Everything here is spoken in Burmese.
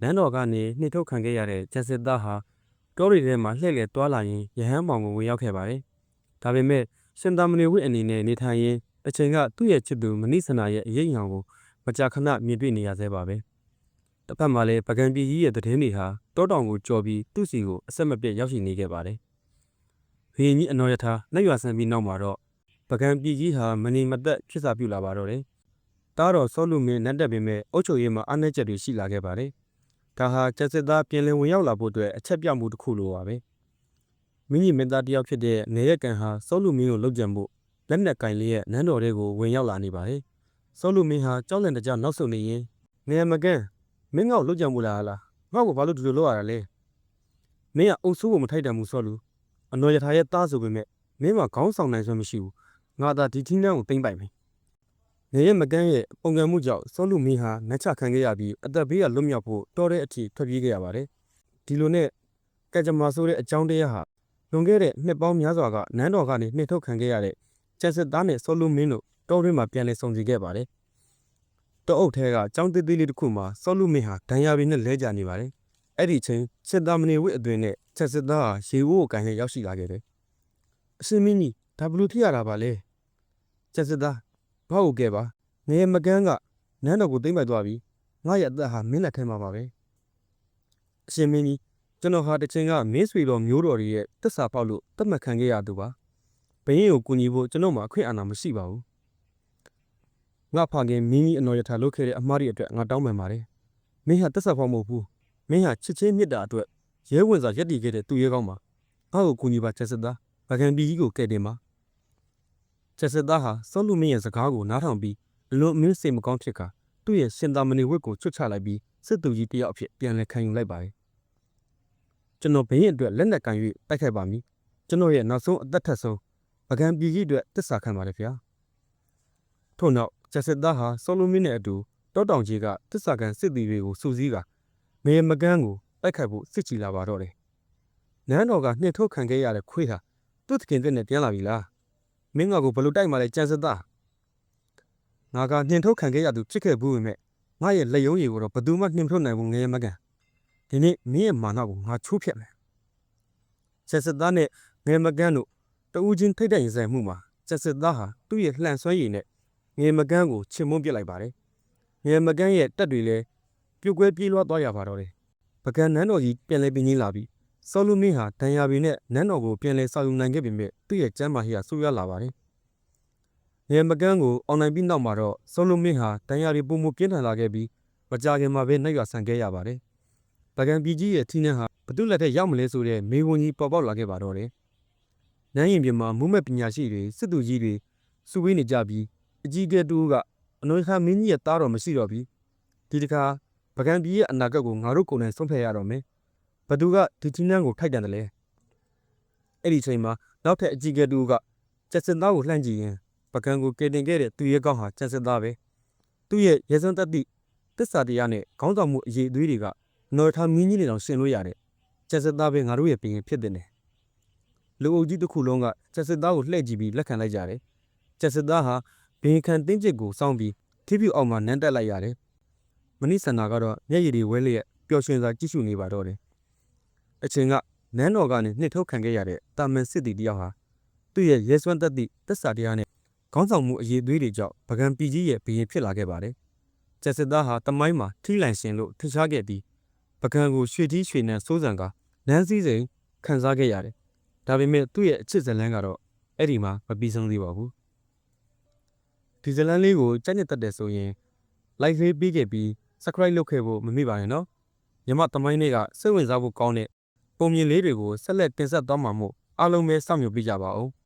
နန်းတော်ကနေနှိပ်ထုတ်ခံခဲ့ရတဲ့ကျန်စစ်သားဟာတောတွေထဲမှာလှည့်လည်သွားလာရင်းရဟန်းမောင်ကိုဝင်ရောက်ခဲ့ပါတယ်။ဒါပေမဲ့ရှင်သာမဏေဝိအနေနဲ့နေထိုင်ရင်းအချိန်ကသူ့ရဲ့ချစ်သူမဏိဆန္ဒရဲ့အရေးအယောင်ကိုမကြာခဏမြင်တွေ့နေရသေးပါပဲ။တစ်ဖက်မှာလည်းပကံပြည်ကြီးရဲ့တည်င်းတွေဟာတောတောင်ကိုကြော်ပြီးသူ့စီကိုအဆက်မပြတ်ရောက်ရှိနေခဲ့ပါတယ်။ဘုရင်ကြီးအနော်ရထားနှက်ရွာဆန်းပြီးနောက်မှာတော့ပကံပြည်ကြီးဟာမနေမသက်ဖြစ်စာပြုလာပါတော့တယ်။တားတော်စောလူမင်းနတ်တက်ပေမဲ့အုတ်ချုပ်ရေးမှာအားနည်းချက်တွေရှိလာခဲ့ပါတယ်။ဒါဟာကျန်စစ်သားပြင်လည်ဝင်ရောက်လာဖို့အတွက်အချက်ပြမှုတစ်ခုလိုပါပဲ။မိမိမင်းသားတယောက်ဖြစ်တဲ့နေရက်ကန်ဟာစောလူမင်းကိုလှုပ်ကြံဖို့လက်နက်ကင်လေးရဲ့နန်းတော်တွေကိုဝင်ရောက်လာနေပါတယ်။စောလူမင်းဟာကြောက်လန့်တကြနောက်ဆုတ်နေရင်နေရမကန်မင်းငေါ့လှုပ်ကြံဖို့လားငါ့ကိုဘာလို့ဒီလိုလုပ်ရတာလဲ။မင်းကအုပ်ဆိုးကိုမထိုက်တန်ဘူးစောလူအနော်ရထားရဲ့သားဆိုပေမဲ့မင်းမှာခေါင်းဆောင်နိုင်စွမ်းမရှိဘူး။ငါသာဒီထင်းနှန်းကိုသိမ့်ပိုက်မယ်။နေရမကန်ရဲ့ပုံကံမှုကြောင့်စောလူမင်းဟာနှက်ချခံခဲ့ရပြီးအသက်ဘေးကလွတ်မြောက်ဖို့တော်တဲ့အထိထွက်ပြေးခဲ့ရပါတယ်။ဒီလိုနဲ့ကကြမ္မာဆိုတဲ့အကြောင်းတရားဟာလွန်ခဲ့တဲ့နှစ်ပေါင်းများစွာကနန်းတော်ကနေနှိပ်ထုတ်ခံခဲ့ရတဲ့ကျန်စစ်သားနဲ့စောလူမင်းတို့တောတွင်းမှာပြန်လည်ဆုံစည်းခဲ့ပါတယ်။တောအုပ်ထဲကကြောင်းသေးသေးလေးတစ်ခုမှာစောလူမင်းဟာဒဏ်ရာတွေနဲ့လဲကျနေပါတယ်။အဲ့ဒီချိန်စစ်သားမနေဝိအတွင်းနဲ့ကျန်စစ်သားဟာရေဝိုးကိုကန်ရရောက်ရှိလာခဲ့တယ်။အရှင်မင်းကြီးဒါဘလို့ဖြစ်ရတာပါလဲ။ကျန်စစ်သားဘာဟုတ်ကဲပါနေမကန်းကနန်းတော်ကိုသိမ့်ပိုက်သွားပြီငါရဲ့အသက်ဟာမင်းလက်ထဲမှာပါပဲ။အရှင်မင်းကြီးကျွန်တော်ဟာတချင်ကမင်းဆွေတော်မျိုးတော်တွေရဲ့တစ္ဆာပေါက်လို့တတ်မှတ်ခံခဲ့ရသူပါဘရင်ကိုကူညီဖို့ကျွန်တော်မှာအခွင့်အာဏာမရှိပါဘူးငါဖခင်မင်းကြီးအနော်ရထားလုပ်ခဲ့တဲ့အမှားတွေအတွက်ငါတောင်းပန်ပါတယ်မင်းဟာတစ္ဆာပေါက်မဟုတ်ဘူးမင်းဟာချစ်ချင်းမြတ်တာအတွက်ရဲဝင်စွာရက်တည်ခဲ့တဲ့သူရဲကောင်းပါငါ့ကိုကူညီပါချက်စစ်သားဗကန်ပြည်ကြီးကိုကဲ့တင်ပါချက်စစ်သားဟာစောလူမင်းရဲ့စကားကိုနားထောင်ပြီးအလွန်အမင်းစိတ်မကောင်းဖြစ်ခါသူ့ရဲ့ရှင်သာမဏေဝတ်ကိုချွတ်ချလိုက်ပြီးစစ်သူကြီးတယောက်အဖြစ်ပြန်လည်ခံယူလိုက်ပါတယ်ကျွန်တော်ဘရင်အတွက်လက်နက်ကင်၍တိုက်ခိုက်ပါမည်ကျွန်တော်ရဲ့နောက်ဆုံးအသက်ထက်ဆုံးပကံပြည်ကြီးအတွက်တစ္ဆာခံပါတယ်ဗျာထို့နောက်ကျစစ်သားဟာစောလိုမင်းနဲ့အတူတောတောင်ကြီးကတစ္ဆာခံစစ်သည်တွေကိုစုစည်းကမေမကန်းကိုတိုက်ခိုက်ဖို့စစ်ချီလာပါတော့တယ်နန်းတော်ကနှင်ထုတ်ခံခဲ့ရတဲ့ခွေးဟာသူ့သခင်နဲ့ပြန်လာပြီလားမင်းငါကိုဘလို့တိုက်မှလဲကျန်စစ်သားငါကနှင်ထုတ်ခံခဲ့ရသူဖြစ်ခဲ့ဘူးပေမဲ့ငါရဲ့လက်ယုံရည်ကိုတော့ဘယ်သူမှနှင်ထုတ်နိုင်ဘူးငရဲမကန်ဒီနေ့မင်းရဲ့မာနကိုငါချိုးဖျက်မယ်ဆက်စစ်သားနဲ့ငယ်မကန်းတို့တဦးချင်းထိတ်တဲ့ရင်ဆိုင်မှုမှာဆက်စစ်သားဟာသူ့ရဲ့လှန်ဆွဲရည်နဲ့ငယ်မကန်းကိုချင်မွန်းပစ်လိုက်ပါတယ်ငယ်မကန်းရဲ့တက်တွေလည်းပြုတ်ကွဲပြေးလွှားသွားရပါတော့တယ်ပကံနန်းတော်ကြီးပြန်လဲပြင်းကြီးလာပြီးစောလူမင်းဟာဒဏ်ရာတွေနဲ့နန်းတော်ကိုပြန်လဲဆောက်ယူနိုင်ခဲ့ပေမဲ့သူ့ရဲ့ကျမ်းမာရေးဟာဆိုးရွားလာပါတယ်ငယ်မကန်းကိုအောင်နိုင်ပြီးနောက်မှာတော့စောလူမင်းဟာဒဏ်ရာတွေပုံမပြင်းထန်လာခဲ့ပြီးမကြခင်မှာပဲနှိပ်ရွာဆန်ခဲ့ရပါတယ်ပကံပြည်ကြီးရဲ့ထင်းနှန်းဟာဘသူလက်ထက်ရောက်မလဲဆိုတဲ့မေဝန်ကြီးပေါ်ပေါက်လာခဲ့ပါတော့တယ်။နန်းရင်ပြင်မှာမူးမက်ပညာရှိတွေစစ်သူကြီးတွေစုဝေးနေကြပြီးအကြီးအကဲတူကအနော်ခါမင်းကြီးရဲ့သားတော်မရှိတော့ပြီ။ဒီတခါပကံပြည်ရဲ့အနာဂတ်ကိုငါတို့ကိုယ်တိုင်ဆုံးဖြတ်ရတော့မယ်။ဘသူကဒီထင်းနှန်းကိုထိုက်တန်တယ်လဲ။အဲ့ဒီချိန်မှာနောက်ထပ်အကြီးအကဲတူကကျက်စင်သားကိုလှမ်းကြည့်ရင်ပကံကိုကယ်တင်ခဲ့တဲ့သူရဲကောင်းဟာကျက်စင်သားပဲ။သူ့ရဲ့ရဲစွမ်းတက်သည့်တစ္ဆာတရားနဲ့ခေါင်းဆောင်မှုအရေးအသွေးတွေကနော်ထားမင်းကြီးတွေတောင်ရှင်လို့ရတယ်ကျက်စစ်သားပဲငါတို့ရဲ့ဘရင်ဖြစ်တဲ့နယ်လူအုပ်ကြီးတစ်ခုလုံးကကျက်စစ်သားကိုလှည့်ကြည့်ပြီးလက်ခံလိုက်ကြတယ်ကျက်စစ်သားဟာဘရင်ခံတင်းကျစ်ကိုစောင်းပြီးထိပြူအောက်မှာနန်းတက်လိုက်ရတယ်မဏိဆန္ဒကတော့မျက်ရည်တွေဝဲလျက်ပျော်ရွှင်စွာကြည့်ရှုနေပါတော့တယ်အချိန်ကနန်းတော်ကနေနှိပ်ထုတ်ခံခဲ့ရတဲ့တာမန်စစ်သည်တယောက်ဟာသူ့ရဲ့ရဲစွမ်းသက်သည့်တစ္ဆာတရားနဲ့ခေါင်းဆောင်မှုအရေးအသွေးတွေကြောင့်ပကံပြည်ကြီးရဲ့ဘရင်ဖြစ်လာခဲ့ပါတယ်ကျက်စစ်သားဟာတမိုင်းမှာထိလန့်ရှင်လို့ထင်ရှားခဲ့ပြီးပကံကိုရွှေကြီးရွှေနံစိုးစံကနန်းစည်းစိမ်ခံစားခဲ့ရတယ်။ဒါပေမဲ့သူ့ရဲ့အချစ်ဇလန်းကတော့အဲ့ဒီမှာမပြီးဆုံးသေးပါဘူး။ဒီဇလန်းလေးကိုကြိုက်နှစ်သက်တယ်ဆိုရင် like လေးပေးခဲ့ပြီး subscribe လုပ်ခဲ့ဖို့မမေ့ပါနဲ့နော်။မြမသမိုင်းတွေကစိတ်ဝင်စားဖို့ကောင်းတဲ့ပုံမြင်လေးတွေကိုဆက်လက်တင်ဆက်သွားမှာမို့အားလုံးပဲစောင့်မျှော်ပေးကြပါဦး။